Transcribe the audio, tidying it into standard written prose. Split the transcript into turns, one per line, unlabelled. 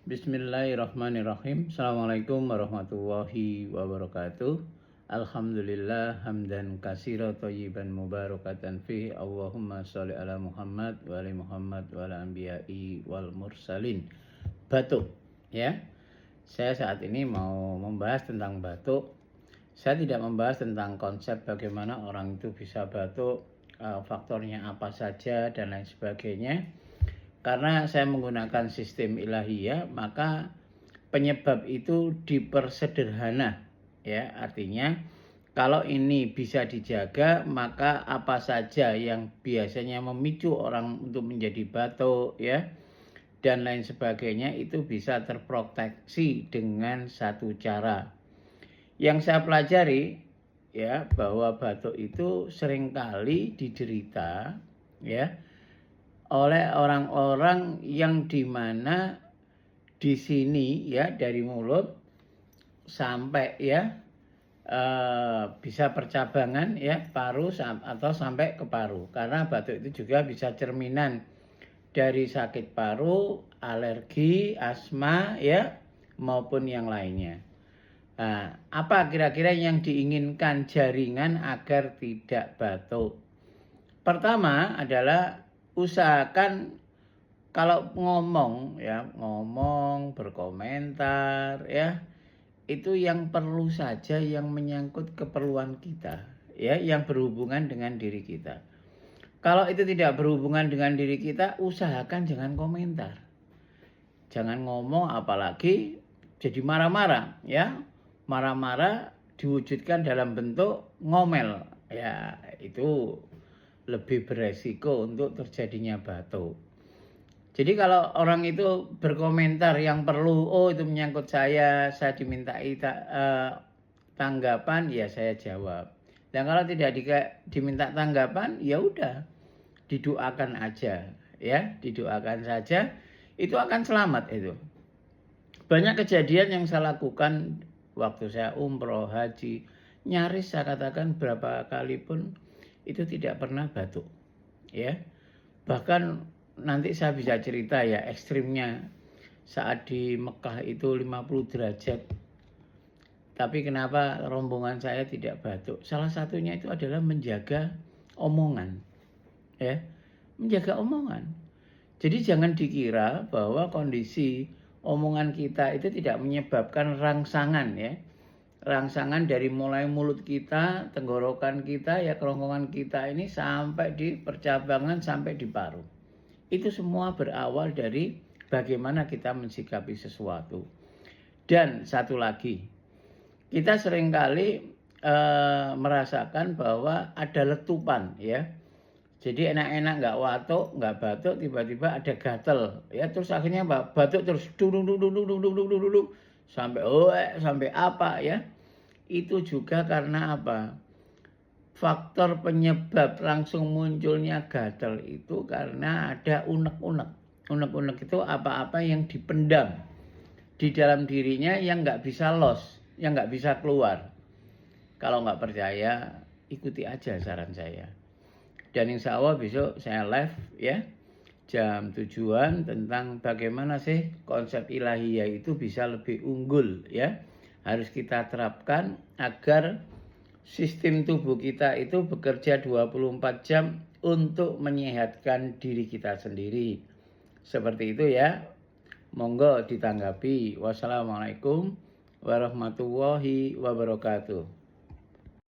Bismillahirrahmanirrahim. Assalamualaikum warahmatullahi wabarakatuh. Alhamdulillah hamdan katsira thayyiban mubarakatan fi. Allahumma sholli ala Muhammad wa ali Muhammad wa ala anbiya'i wal mursalin. Batuk, ya. Saya saat ini mau membahas tentang batuk. Saya tidak membahas tentang konsep bagaimana orang itu bisa batuk, faktornya apa saja dan lain sebagainya. Karena saya menggunakan sistem ilahiyah, maka penyebab itu dipersederhana, ya. Artinya kalau ini bisa dijaga, maka apa saja yang biasanya memicu orang untuk menjadi batuk, ya, dan lain sebagainya itu bisa terproteksi dengan satu cara. Yang saya pelajari, ya, bahwa batuk itu seringkali diderita, ya, oleh orang-orang yang dimana di sini, ya, dari mulut sampai, ya, bisa percabangan, ya, paru atau sampai ke paru. Karena batuk itu juga bisa cerminan dari sakit paru, alergi, asma, ya, maupun yang lainnya. Nah, apa kira-kira yang diinginkan jaringan agar tidak batuk? Pertama adalah usahakan kalau ngomong, ya, berkomentar, ya, itu yang perlu saja yang menyangkut keperluan kita, ya, yang berhubungan dengan diri kita. Kalau itu tidak berhubungan dengan diri kita, usahakan jangan komentar. Jangan ngomong apalagi jadi marah-marah, ya. Marah-marah diwujudkan dalam bentuk ngomel, ya, itu lebih beresiko untuk terjadinya batuk. Jadi kalau orang itu berkomentar yang perlu, oh itu menyangkut saya dimintai tanggapan, ya saya jawab. Dan kalau tidak diminta tanggapan, ya udah, didoakan aja, ya, didoakan saja, itu akan selamat itu. Banyak kejadian yang saya lakukan waktu saya umroh, haji, nyaris saya katakan berapa kali pun itu tidak pernah batuk, ya. Bahkan nanti saya bisa cerita, ya, ekstrimnya saat di Mekah itu 50 derajat. Tapi kenapa rombongan saya tidak batuk? Salah satunya itu adalah menjaga omongan, ya. Menjaga omongan. Jadi jangan dikira bahwa kondisi omongan kita itu tidak menyebabkan rangsangan, ya. Rangsangan dari mulai mulut kita, tenggorokan kita, ya, kerongkongan kita ini sampai di percabangan, sampai di paru. Itu semua berawal dari bagaimana kita mensikapi sesuatu. Dan satu lagi, kita seringkali merasakan bahwa ada letupan, ya. Jadi enak-enak nggak batuk, tiba-tiba ada gatel, ya, terus akhirnya batuk terus dulu sampai apa, ya. Itu juga karena apa? Faktor penyebab langsung munculnya gatal itu karena ada unek-unek. Unek-unek itu apa-apa yang dipendam di dalam dirinya yang nggak bisa los, yang nggak bisa keluar. Kalau nggak percaya, ikuti aja saran saya. Dan insya Allah besok saya live, ya, jam 7-an tentang bagaimana sih konsep ilahiyah itu bisa lebih unggul, ya. Harus kita terapkan agar sistem tubuh kita itu bekerja 24 jam untuk menyehatkan diri kita sendiri. Seperti itu, ya. Monggo ditanggapi. Wassalamualaikum warahmatullahi wabarakatuh.